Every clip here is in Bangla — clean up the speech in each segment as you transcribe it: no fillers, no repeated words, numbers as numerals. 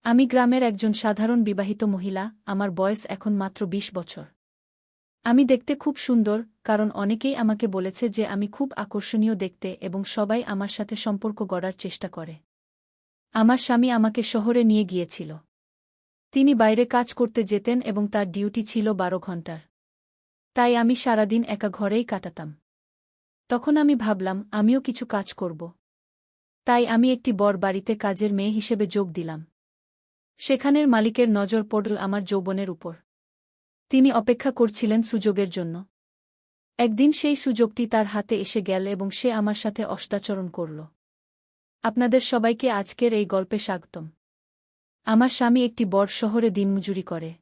আমি গ্রামের একজন সাধারণ বিবাহিত মহিলা, আমার বয়স এখন মাত্র ২০ বছর। আমি দেখতে খুব সুন্দর, কারণ অনেকেই আমাকে বলেছে যে আমি খুব আকর্ষণীয় দেখতে এবং সবাই আমার সাথে সম্পর্ক গড়ার চেষ্টা করে। আমার স্বামী আমাকে শহরে নিয়ে গিয়েছিল। তিনি বাইরে কাজ করতে যেতেন এবং তার ডিউটি ছিল ১২ ঘণ্টার। তাই আমি সারাদিন একা ঘরেই কাটাতাম। তখন আমি ভাবলাম আমিও কিছু কাজ করব। তাই আমি একটি বড় বাড়িতে কাজের মেয়ে হিসেবে যোগ দিলাম। সেখানের মালিকের নজর পড়ল আমার যৌবনের উপর। তিনি অপেক্ষা করছিলেন সুযোগের জন্য। একদিন সেই সুযোগটি তার হাতে এসে গেল এবং সে আমার সাথে অত্যাচারণ করল। আপনাদের সবাইকে আজকের এই গল্পে স্বাগতম। আমার স্বামী একটি বড় শহরে দিনমজুরি করে।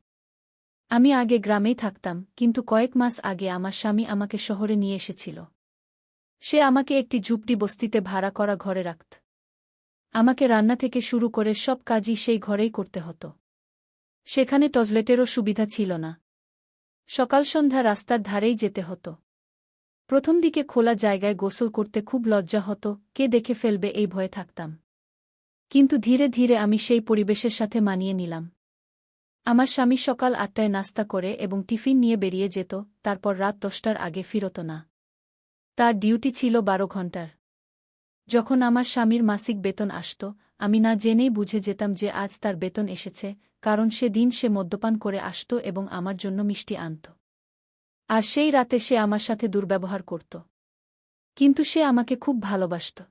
আমি আগে গ্রামেই থাকতাম, কিন্তু কয়েক মাস আগে আমার স্বামী আমাকে শহরে নিয়ে এসেছিল। সে আমাকে একটি ঝুপড়ি বস্তিতে ভাড়া করা ঘরে রাখত। আমাকে রান্না থেকে শুরু করে সব কাজই সেই ঘরেই করতে হতো। সেখানে টয়লেটেরও সুবিধা ছিল না। সকাল সন্ধ্যা রাস্তার ধারেই যেতে হতো। প্রথম দিকে খোলা জায়গায় গোসল করতে খুব লজ্জা হতো, কে দেখে ফেলবে এই ভয়ে থাকতাম। কিন্তু ধীরে ধীরে আমি সেই পরিবেশের সাথে মানিয়ে নিলাম। আমার স্বামী সকাল ৮টায় নাস্তা করে এবং টিফিন নিয়ে বেরিয়ে যেত, তারপর রাত ১০টার আগে ফিরত না। তার ডিউটি ছিল ১২ ঘণ্টার। যখন আমার স্বামীর মাসিক বেতন আসত, আমি না জেনেই বুঝে যেতাম যে আজ তার বেতন এসেছে, কারণ সেদিন সে মদ্যপান করে আসত এবং আমার জন্য মিষ্টি আনত। আর সেই রাতে সে আমার সাথে দুর্ব্যবহার করত। কিন্তু সে আমাকে খুব ভালোবাসত।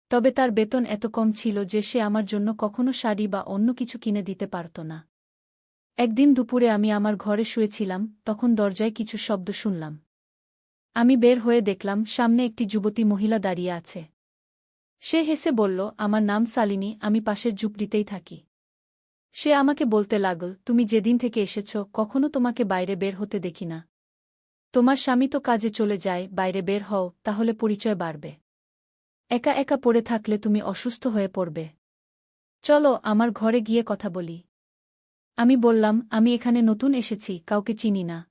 তবে তার বেতন এত কম ছিল যে সে আমার জন্য কখনো শাড়ি বা অন্য কিছু কিনে দিতে পারত না। একদিন দুপুরে আমি আমার ঘরে শুয়েছিলাম, তখন দরজায় কিছু শব্দ শুনলাম। আমি বের হয়ে দেখলাম সামনে একটি যুবতী মহিলা দাঁড়িয়ে আছে। সে হেসে বলল, আমার নাম শালিনী, আমি পাশের ঝুপড়িতেই থাকি। সে আমাকে বলতে লাগল, তুমি যেদিন থেকে এসেছ কখনো তোমাকে বাইরে বের হতে দেখি না। তোমার স্বামী তো কাজে চলে যায়, বাইরে বের হও, তাহলে পরিচয় বাড়বে। একা একা পড়ে থাকলে তুমি অসুস্থ হয়ে পড়বে। চলো আমার ঘরে গিয়ে কথা বলি। আমি বললাম, আমি এখানে নতুন এসেছি, কাউকে চিনি না।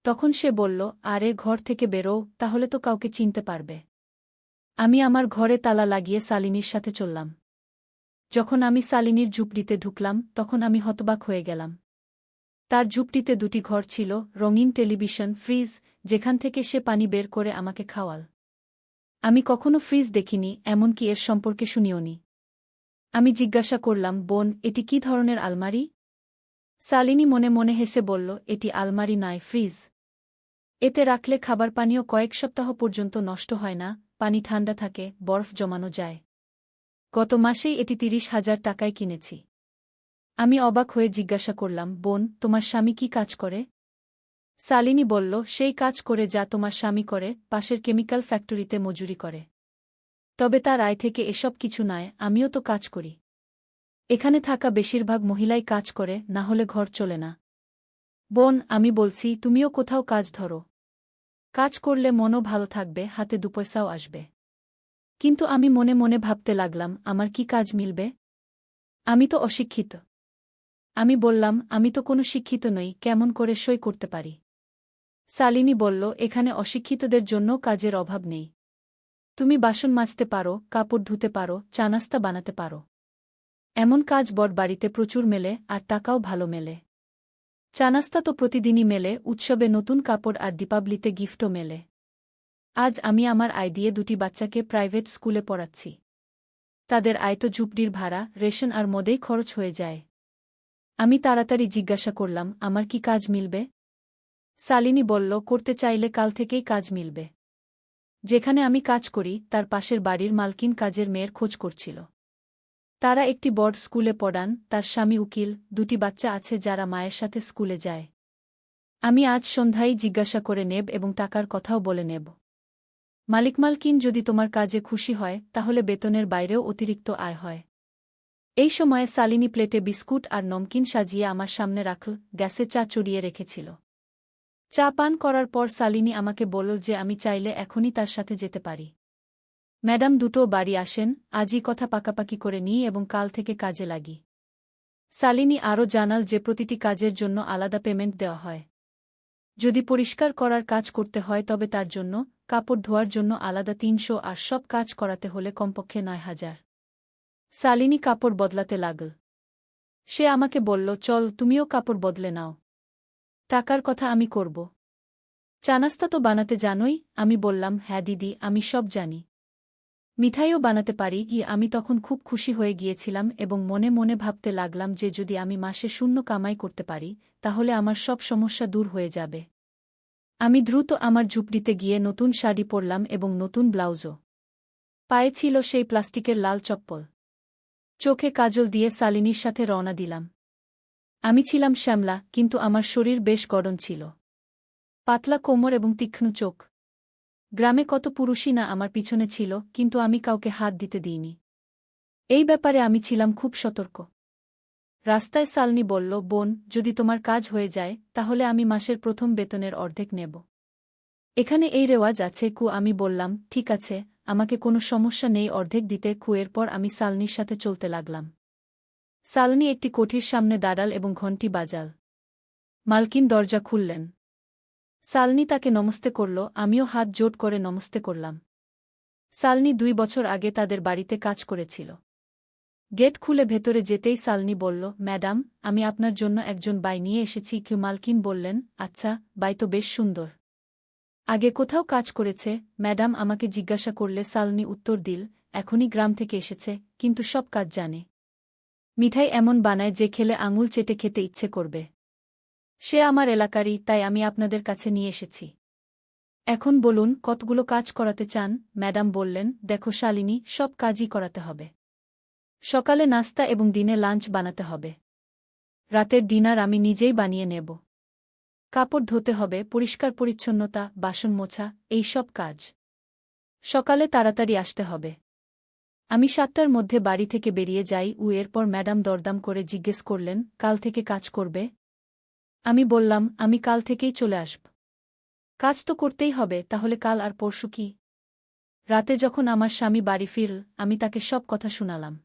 তখন সে বলল, আরে ঘর থেকে বেরো, তাহলে তো কাউকে চিনতে পারবে। আমি আমার ঘরে তালা লাগিয়ে শালিনীর সাথে চললাম। যখন আমি শালিনীর ঝুপড়িতে ঢুকলাম, তখন আমি হতবাক হয়ে গেলাম। তার ঝুপড়িতে দুটি ঘর ছিল, রঙিন টেলিভিশন, ফ্রিজ, যেখান থেকে সে পানি বের করে আমাকে খাওয়াল। আমি কখনো ফ্রিজ দেখিনি, এমনকি এর সম্পর্কে শুনিওনি। আমি জিজ্ঞাসা করলাম, বোন, এটি কী ধরনের আলমারি? শালিনী মনে মনে হেসে বলল, এটি আলমারি নয়, ফ্রিজ। এতে রাখলে খাবার পানীয় কয়েক সপ্তাহ পর্যন্ত নষ্ট হয় না, পানি ঠান্ডা থাকে, বরফ জমানো যায়। গত মাসেই এটি ৩০,০০০ টাকায় কিনেছি। আমি অবাক হয়ে জিজ্ঞাসা করলাম, বোন, তোমার স্বামী কি কাজ করে? শালিনী বলল, সেই কাজ করে যা তোমার স্বামী করে, পাশের কেমিক্যাল ফ্যাক্টরিতে মজুরি করে। তবে তার আয় থেকে এসব কিছু নয়, আমিও তো কাজ করি। এখানে থাকা বেশিরভাগ মহিলাই কাজ করে, না হলে ঘর চলে না। বোন, আমি বলছি তুমিও কোথাও কাজ ধরো। কাজ করলে মনও ভালো থাকবে, হাতে দুপয়সাও আসবে। কিন্তু আমি মনে মনে ভাবতে লাগলাম, আমার কি কাজ মিলবে? আমি তো অশিক্ষিত। আমি বললাম, আমি তো কোনো শিক্ষিত নই, কেমন করে সই করতে পারি? শালিনী বলল, এখানে অশিক্ষিতদের জন্য কাজের অভাব নেই। তুমি বাসন মাজতে পারো, কাপড় ধুতে পারো, চা নাস্তা বানাতে পারো। এমন কাজ বড় বাড়িতে প্রচুর মেলে, আর টাকাও ভালো মেলে। চা নাস্তা তো প্রতিদিনই মেলে, উৎসবে নতুন কাপড় আর দীপাবলিতে গিফটও মেলে। আজ আমি আমার আয় দিয়ে দুটি বাচ্চাকে প্রাইভেট স্কুলে পড়াচ্ছি। তাদের আয় তো ঝুপড়ির ভাড়া, রেশন আর মদেই খরচ হয়ে যায়। আমি তাড়াতাড়ি জিজ্ঞাসা করলাম, আমার কি কাজ মিলবে? শালিনী বলল, করতে চাইলে কাল থেকেই কাজ মিলবে। যেখানে আমি কাজ করি তার পাশের বাড়ির মালকিন কাজের মেয়ের খোঁজ করছিল। তারা একটি বড় স্কুলে পড়ান, তার স্বামী উকিল, দুটি বাচ্চা আছে যারা মায়ের সাথে স্কুলে যায়। আমি আজ সন্ধ্যায় জিজ্ঞাসা করে নেব এবং টাকার কথাও বলে নেব। মালিক-মালকিন যদি তোমার কাজে খুশি হয়, তাহলে বেতনের বাইরেও অতিরিক্ত আয় হয়। এই সময়ে শালিনী প্লেটে বিস্কুট আর নমকিন সাজিয়ে আমার সামনে রাখল, গ্যাসে চা চড়িয়ে রেখেছিল। চা পান করার পর শালিনী আমাকে বলল যে আমি চাইলে এখনই তার সাথে যেতে পারি। ম্যাডাম দুটো বাড়ি আসেন, আজই কথা পাকাপাকি করে নিই এবং কাল থেকে কাজে লাগি। শালিনী আরও জানাল যে প্রতিটি কাজের জন্য আলাদা পেমেন্ট দেওয়া হয়। যদি পরিষ্কার করার কাজ করতে হয় তবে তার জন্য, কাপড় ধোয়ার জন্য আলাদা ৩০০ আর সব কাজ করাতে হলে কমপক্ষে ৯,০০০। শালিনী কাপড় বদলাতে লাগল। সে আমাকে বলল, চল তুমিও কাপড় বদলে নাও। টাকার কথা আমি করব। চা নাস্তা তো বানাতে জানোই? আমি বললাম, হ্যাঁ দিদি, আমি সব জানি। মিঠাইও বানাতে পারি। আমি তখন খুব খুশি হয়ে গিয়েছিলাম এবং মনে মনে ভাবতে লাগলাম যে যদি আমি মাসে শূন্য কামাই করতে পারি তাহলে আমার সব সমস্যা দূর হয়ে যাবে। আমি দ্রুত আমার ঝুপড়িতে গিয়ে নতুন শাড়ি পরলাম এবং নতুন ব্লাউজও। পায়ে ছিল সেই প্লাস্টিকের লাল চপ্পল। চোখে কাজল দিয়ে শালিনীর সাথে রওনা দিলাম। আমি ছিলাম শ্যামলা, কিন্তু আমার শরীর বেশ গড়ন ছিল। পাতলা কোমর এবং তীক্ষ্ণ চোখ। গ্রামে কত পুরুষই না আমার পিছনে ছিল, কিন্তু আমি কাউকে হাত দিতে দিইনি। এই ব্যাপারে আমি ছিলাম খুব সতর্ক। রাস্তায় শালিনী বলল, বোন, যদি তোমার কাজ হয়ে যায় তাহলে আমি মাসের প্রথম বেতনের অর্ধেক নেব। এখানে এই রেওয়াজ আছে। আমি বললাম, ঠিক আছে, আমাকে কোনো সমস্যা নেই অর্ধেক দিতে। এরপর আমি শালিনীর সাথে চলতে লাগলাম। শালিনী একটি কোঠির সামনে দাঁড়াল এবং ঘণ্টি বাজাল। মালকিন দরজা খুললেন। শালিনী তাকে নমস্তে করল, আমিও হাত জোট করে নমস্তে করলাম। শালিনী 2 বছর আগে তাদের বাড়িতে কাজ করেছিল। গেট খুলে ভেতরে যেতেই শালিনী বলল, ম্যাডাম, আমি আপনার জন্য একজন বাই নিয়ে এসেছি। মালকিন বললেন, আচ্ছা, বাই তো বেশ সুন্দর। আগে কোথাও কাজ করেছে? ম্যাডাম আমাকে জিজ্ঞাসা করলে শালিনী উত্তর দিল, এখনই গ্রাম থেকে এসেছে, কিন্তু সব কাজ জানে। মিঠাই এমন বানায় যে খেলে আঙুল চেটে খেতে ইচ্ছে করবে। সে আমার এলাকারই, তাই আমি আপনাদের কাছে নিয়ে এসেছি। এখন বলুন, কতগুলো কাজ করাতে চান? ম্যাডাম বললেন, দেখো শালিনী, সব কাজই করাতে হবে। সকালে নাস্তা এবং দিনে লাঞ্চ বানাতে হবে। রাতের ডিনার আমি নিজেই বানিয়ে নেব। কাপড় ধুতে হবে, পরিষ্কার পরিচ্ছন্নতা, বাসন মোছা, এই সব কাজ। সকালে তাড়াতাড়ি আসতে হবে। আমি 7টার মধ্যে বাড়ি থেকে বেরিয়ে যাই। এরপর ম্যাডাম দরদাম করে জিজ্ঞেস করলেন, কাল থেকে কাজ করবে? আমি বললাম, আমি কাল থেকেই চলে আসব। কাজ তো করতেই হবে, তাহলে কাল আর পরশু কি? রাতে যখন আমার স্বামী বাড়ি ফিরল, আমি তাকে সব কথা শুনালাম।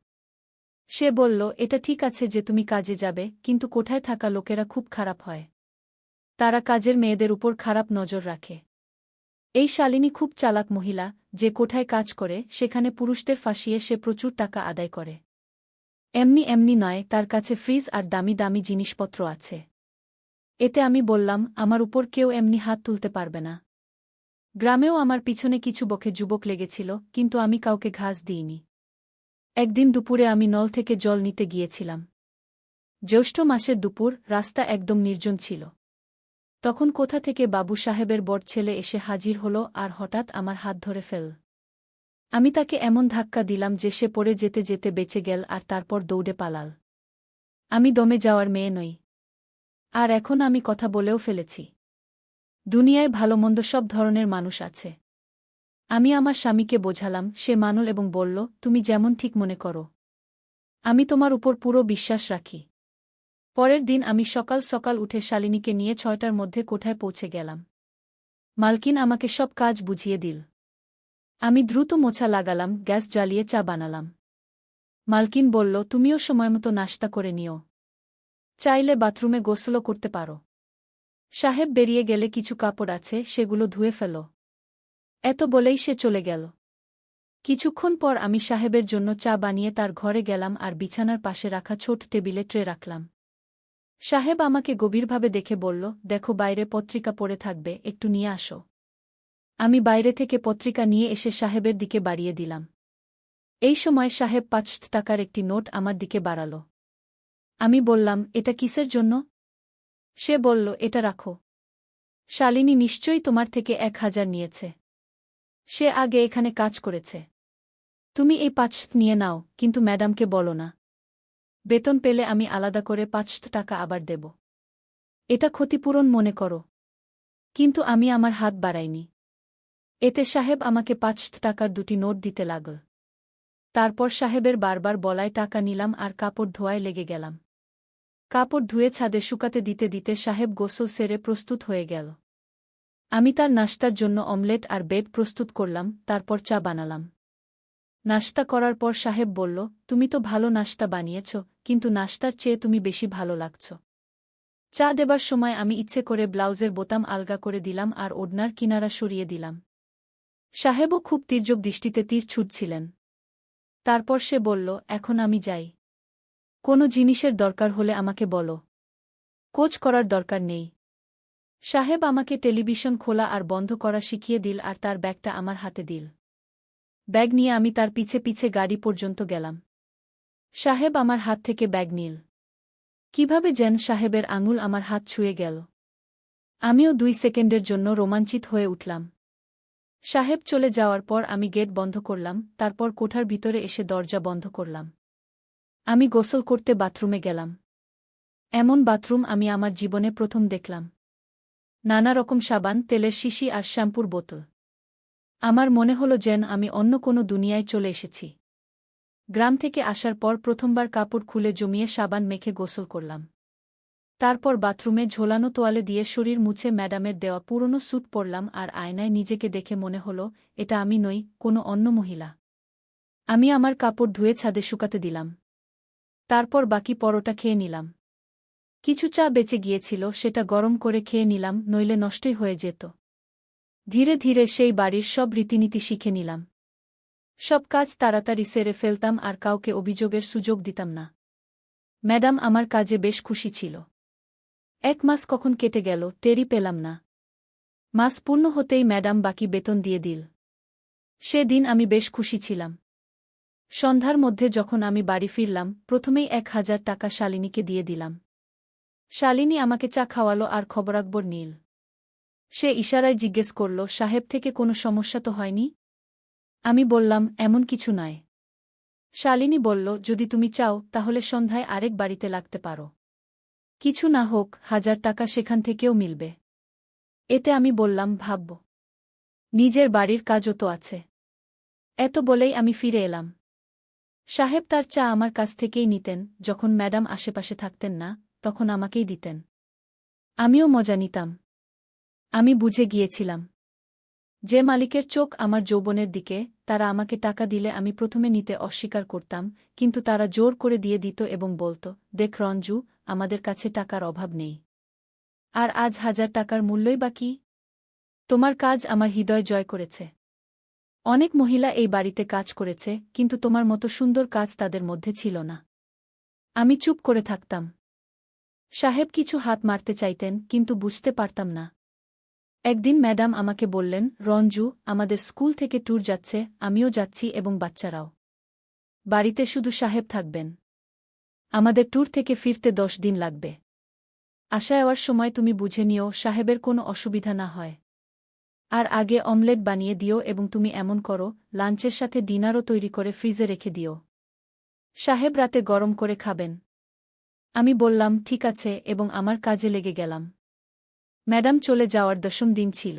সে বলল, এটা ঠিক আছে যে তুমি কাজে যাবে, কিন্তু কোঠায় থাকা লোকেরা খুব খারাপ হয়। তারা কাজের মেয়েদের উপর খারাপ নজর রাখে। এই শালিনী খুব চালাক মহিলা, যে কোঠায় কাজ করে সেখানে পুরুষদের ফাঁসিয়ে সে প্রচুর টাকা আদায় করে। এমনি এমনি নয়, তার কাছে ফ্রিজ আর দামি দামি জিনিসপত্র আছে। এতে আমি বললাম, আমার উপর কেউ এমনি হাত তুলতে পারবে না। গ্রামেও আমার পিছনে কিছু বকে যুবক লেগেছিল, কিন্তু আমি কাউকে ঘাস দিইনি। একদিন দুপুরে আমি নল থেকে জল নিতে গিয়েছিলাম। জ্যৈষ্ঠ মাসের দুপুর, রাস্তা একদম নির্জন ছিল। তখন কোথা থেকে বাবু সাহেবের বড় ছেলে এসে হাজির হল আর হঠাৎ আমার হাত ধরে ফেল। আমি তাকে এমন ধাক্কা দিলাম যে সে পড়ে যেতে যেতে বেঁচে গেল আর তারপর দৌড়ে পালাল। আমি দমে যাওয়ার মেয়ে নই। আর এখন আমি কথা বলেও ফেলেছি। দুনিয়ায় ভালোমন্দ সব ধরনের মানুষ আছে। আমি আমার স্বামীকে বোঝালাম, সে মানল এবং বলল, তুমি যেমন ঠিক মনে করো। আমি তোমার উপর পুরো বিশ্বাস রাখি। পরের দিন আমি সকাল সকাল উঠে শালিনীকে নিয়ে 6টার মধ্যে কোঠায় পৌঁছে গেলাম। মালকিন আমাকে সব কাজ বুঝিয়ে দিল। আমি দ্রুত মোছা লাগালাম, গ্যাস জ্বালিয়ে চা বানালাম। মালকিন বলল, তুমিও সময়মতো নাশতা করে নিও। চাইলে বাথরুমে গোসলও করতে পারো। সাহেব বেরিয়ে গেলে কিছু কাপড় আছে, সেগুলো ধুয়ে ফেলো। এত বলেই সে চলে গেল। কিছুক্ষণ পর আমি সাহেবের জন্য চা বানিয়ে তার ঘরে গেলাম আর বিছানার পাশে রাখা ছোট টেবিলে ট্রে রাখলাম। সাহেব আমাকে গভীরভাবে দেখে বলল, দেখো, বাইরে পত্রিকা পড়ে থাকবে, একটু নিয়ে আসো। আমি বাইরে থেকে পত্রিকা নিয়ে এসে সাহেবের দিকে বাড়িয়ে দিলাম। এই সময় সাহেব 5 টাকার একটি নোট আমার দিকে বাড়াল। আমি বললাম, এটা কিসের জন্য? সে বলল, এটা রাখো। শালিনী নিশ্চয়ই তোমার থেকে 1000 নিয়েছে। সে আগে এখানে কাজ করেছে। তুমি এই 5 নিয়ে নাও, কিন্তু ম্যাডামকে বলো না। বেতন পেলে আমি আলাদা করে 5 টাকা আবার দেব। এটা ক্ষতিপূরণ মনে করো। কিন্তু আমি আমার হাত বাড়াইনি। এতে সাহেব আমাকে 5 টাকার 2টি নোট দিতে লাগল। তারপর সাহেবের বারবার বলায় টাকা নিলাম আর কাপড় ধোয়ায় লেগে গেলাম। কাপড় ধুয়ে ছাদে শুকাতে দিতে দিতে সাহেব গোসল সেরে প্রস্তুত হয়ে গেল। আমি তার নাশতার জন্য অমলেট আর ব্রেড প্রস্তুত করলাম, তারপর চা বানালাম। নাশতা করার পর সাহেব বলল, তুমি তো ভালো নাশতা বানিয়েছ, কিন্তু নাশতার চেয়ে তুমি বেশি ভালো লাগছ। চা দেবার সময় আমি ইচ্ছে করে ব্লাউজের বোতাম আলগা করে দিলাম আর ওড়নার কিনারা সরিয়ে দিলাম। সাহেবও খুব তীর্যক দৃষ্টিতে তীর ছুটছিলেন। তারপর সে বলল, এখন আমি যাই। কোনো জিনিসের দরকার হলে আমাকে বলো। কোচ করার দরকার নেই। সাহেব আমাকে টেলিভিশন খোলা আর বন্ধ করা শিখিয়ে দিল আর তার ব্যাগটা আমার হাতে দিল। ব্যাগ নিয়ে আমি তার পিছে পিছে গাড়ি পর্যন্ত গেলাম। সাহেব আমার হাত থেকে ব্যাগ নিল। কিভাবে যেন সাহেবের আঙুল আমার হাত ছুঁয়ে গেল। আমিও 2 সেকেন্ডের জন্য রোমাঞ্চিত হয়ে উঠলাম। সাহেব চলে যাওয়ার পর আমি গেট বন্ধ করলাম, তারপর কোঠার ভিতরে এসে দরজা বন্ধ করলাম। আমি গোসল করতে বাথরুমে গেলাম। এমন বাথরুম আমি আমার জীবনে প্রথম দেখলাম। নানা রকম সাবান, তেলের শিশি আর শ্যাম্পুর বোতল। আমার মনে হলো যেন আমি অন্য কোনো দুনিয়ায় চলে এসেছি। গ্রাম থেকে আসার পর প্রথমবার কাপড় খুলে জমিয়ে সাবান মেখে গোসল করলাম। তারপর বাথরুমে ঝোলানো তোয়ালে দিয়ে শরীর মুছে ম্যাডামের দেওয়া পুরনো স্যুট পরলাম আর আয়নায় নিজেকে দেখে মনে হলো এটা আমি নই, কোনো অন্য মহিলা। আমি আমার কাপড় ধুয়ে ছাদে শুকাতে দিলাম। তারপর বাকি পরোটা খেয়ে নিলাম। কিছু চা বেঁচে গিয়েছিল, সেটা গরম করে খেয়ে নিলাম, নইলে নষ্টই হয়ে যেত। ধীরে ধীরে সেই বাড়ির সব রীতিনীতি শিখে নিলাম। সব কাজ তাড়াতাড়ি সেরে ফেলতাম আর কাউকে অভিযোগের সুযোগ দিতাম না। ম্যাডাম আমার কাজে বেশ খুশি ছিল। 1 মাস কখন কেটে গেল টেরই পেলাম না। মাস পূর্ণ হতেই ম্যাডাম বাকি বেতন দিয়ে দিল। সেদিন আমি বেশ খুশি ছিলাম। সন্ধ্যার মধ্যে যখন আমি বাড়ি ফিরলাম, প্রথমেই 1000 টাকা শালিনীকে দিয়ে দিলাম। শালিনী আমাকে চা খাওয়ালো আর খবরাখবর নিল। সে ইশারায় জিজ্ঞেস করল, সাহেব থেকে কোনো সমস্যা তো হয়নি? আমি বললাম, এমন কিছু নয়। শালিনী বলল, যদি তুমি চাও তাহলে সন্ধ্যায় আরেক বাড়িতে লাগতে পারো। কিছু না হোক, 1000 টাকা সেখান থেকেও মিলবে। এতে আমি বললাম, ভাবব। নিজের বাড়ির কাজও তো আছে। এত বলেই আমি ফিরে এলাম। সাহেব তার চা আমার কাছ থেকেই নিতেন, যখন ম্যাডাম আশেপাশে থাকতেন না তখন আমাকেই দিতেন। আমিও মজা নিতাম। আমি বুঝে গিয়েছিলাম যে মালিকের চোখ আমার যৌবনের দিকে, তারা আমাকে টাকা দিলে আমি প্রথমে নিতে অস্বীকার করতাম, কিন্তু তারা জোর করে দিয়ে দিত এবং বলত, দেখ রঞ্জু, আমাদের কাছে টাকার অভাব নেই। আর আজ 1000 টাকার মূল্যই বা কি? তোমার কাজ আমার হৃদয় জয় করেছে। অনেক মহিলা এই বাড়িতে কাজ করেছে, কিন্তু তোমার মতো সুন্দর কাজ তাদের মধ্যে ছিল না। আমি চুপ করে থাকতাম। সাহেব কিছু হাত মারতে চাইতেন, কিন্তু বুঝতে পারতাম না। একদিন ম্যাডাম আমাকে বললেন, রঞ্জু, আমাদের স্কুল থেকে ট্যুর যাচ্ছে, আমিও যাচ্ছি এবং বাচ্চারাও। বাড়িতে শুধু সাহেব থাকবেন। আমাদের ট্যুর থেকে ফিরতে 10 দিন লাগবে। আশা যাওয়ার সময় তুমি বুঝে নিও সাহেবের কোনো অসুবিধা না হয়। আর আগে অমলেট বানিয়ে দিও এবং তুমি এমন করো, লাঞ্চের সাথে ডিনারও তৈরি করে ফ্রিজে রেখে দিও। সাহেব রাতে গরম করে খাবেন। আমি বললাম, ঠিক আছে, এবং আমার কাজে লেগে গেলাম। ম্যাডাম চলে যাওয়ার 10ম দিন ছিল।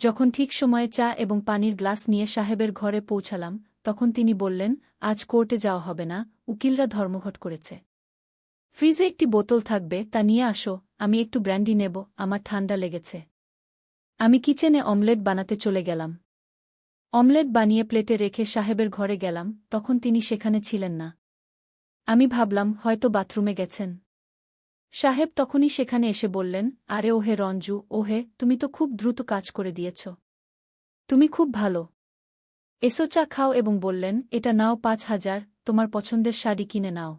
যখন ঠিক সময়ে চা এবং পানির গ্লাস নিয়ে সাহেবের ঘরে পৌঁছালাম, তখন তিনি বললেন, আজ কোর্টে যাওয়া হবে না, উকিলরা ধর্মঘট করেছে। ফ্রিজে একটি বোতল থাকবে, তা নিয়ে আসো, আমি একটু ব্র্যান্ডি নেব, আমার ঠান্ডা লেগেছে। আমি কিচেনে অমলেট বানাতে চলে গেলাম। অমলেট বানিয়ে প্লেটে রেখে সাহেবের ঘরে গেলাম, তখন তিনি সেখানে ছিলেন না। আমি ভাবলাম হয়তো বাথরুমে গেছেন। সাহেব তখনই সেখানে এসে বললেন, আরে ওহে রঞ্জু, ওহে, তুমি তো খুব দ্রুত কাজ করে দিয়েছ। তুমি খুব ভালো। এসো চা খাও, এবং বললেন, এটা নাও 5000, তোমার পছন্দের শাড়ি কিনে নাও।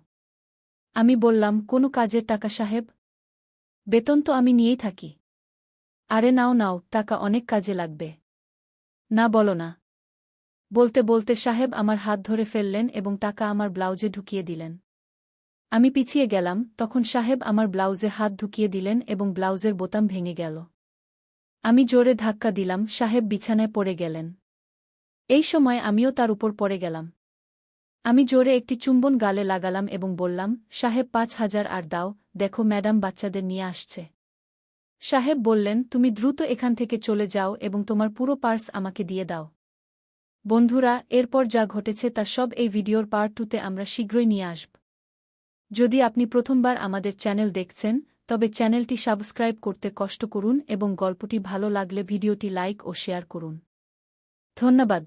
আমি বললাম, কোনো কাজের টাকা সাহেব? বেতন তো আমি নিয়েই থাকি। আরে নাও নাও, টাকা অনেক কাজে লাগবে। না বলো না। বলতে বলতে সাহেব আমার হাত ধরে ফেললেন এবং টাকা আমার ব্লাউজে ঢুকিয়ে দিলেন। আমি পিছিয়ে গেলাম, তখন সাহেব আমার ব্লাউজে হাত ঢুকিয়ে দিলেন এবং ব্লাউজের বোতাম ভেঙে গেল। আমি জোরে ধাক্কা দিলাম, সাহেব বিছানায় পড়ে গেলেন। এই সময় আমিও তার উপর পড়ে গেলাম। আমি জোরে একটি চুম্বন গালে লাগালাম এবং বললাম, সাহেব 5000 আর দাও, দেখো ম্যাডাম বাচ্চাদের নিয়ে আসছে। সাহেব বললেন, তুমি দ্রুত এখান থেকে চলে যাও এবং তোমার পুরো পার্স আমাকে দিয়ে দাও। বন্ধুরা, এরপর যা ঘটেছে তা সব এই ভিডিওর পার্ট 2তে আমরা শীঘ্রই নিয়ে আসব। যদি আপনি প্রথমবার আমাদের চ্যানেল দেখছেন, তবে চ্যানেলটি সাবস্ক্রাইব করতে কষ্ট করুন এবং গল্পটি ভালো লাগলে ভিডিওটি লাইক ও শেয়ার করুন। ধন্যবাদ।